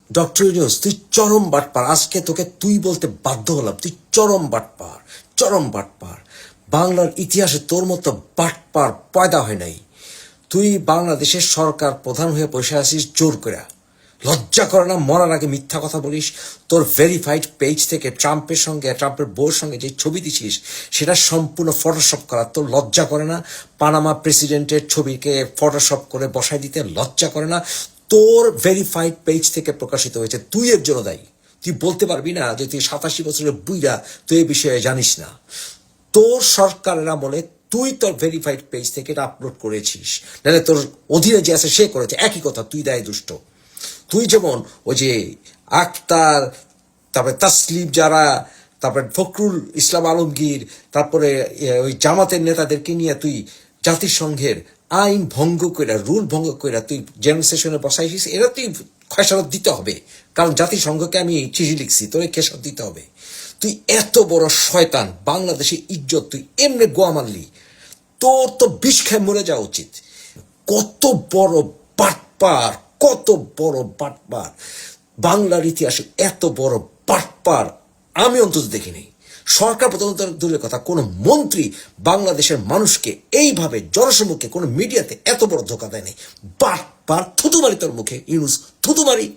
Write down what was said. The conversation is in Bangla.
ডক্টর ইউনূস, তুই চরম বাটপার। আজকে তোকে তুই বলতে বাধ্য হলাম, তুই চরম বাটপার, চরম বাটপার। বাংলার ইতিহাসে তোর মতো বাটপার পয়দা হয় নাই। তুই বাংলাদেশের সরকার প্রধান হয়ে বসে আছিস জোর করে। লজ্জা করে না? মরার আগে মিথ্যা কথা বলিস। তোর ভেরিফাইড পেজ থেকে ট্রাম্পের বউর সঙ্গে যে ছবি দিছিস সেটা সম্পূর্ণ ফটোশপ করা। তোর লজ্জা করে না? পানামা প্রেসিডেন্টের ছবিকে ফটোশপ করে বসাই দিতে লজ্জা করে না? তোর ভেরিফাইড পেজ থেকে প্রকাশিত হয়েছে, তুই এর জন্য দায়ী। তুই বলতে পারবি না যে তুই 87 বছরের বুইড়া, তুই এই বিষয়ে জানিস না? তোর সরকারের আমলে তুই তোর ভেরিফাইড পেজ থেকে এটা আপলোড করেছিস, নাহলে তোর অধীনে যে আছে সে করেছে। একই কথা, তুই দায় দুষ্ট। তুই যেমন ওই যে আক্তার, তারপরে তাসলিম, যারা, তারপরে ফখরুল ইসলাম আলমগীর, তারপরে ওই জামাতের নেতাদেরকে নিয়ে তুই জাতিসংঘের আইন ভঙ্গ কইরা, রুল ভঙ্গ কইরা তুই জেনারেল সেশনে বসাইছিস। এরা তুই খেসারত দিতে হবে, কারণ জাতিসংঘকে আমি চিঠি লিখছি, তোর খেসারত দিতে হবে। তুই এত বড় শয়তান, বাংলাদেশের ইজ্জত তুই এমনি গোয়া মারলি। তোর তো বিষ খেয়ে মরে যাওয়া উচিত। কত বড় বাটপার, কত বড় বাটপার! বাংলার ইতিহাসে এত বড় বাটপার আমি অন্তত দেখিনি। সরকার প্রধান দূরের কথা, কোন মন্ত্রী বাংলাদেশের মানুষকে এইভাবে জনসম্মুখে কোন মিডিয়াতে এত বড় ধোকা দেয়নি। বাটপার! থুতুমারি তোর মুখে ইউনূস, থুতুমারি।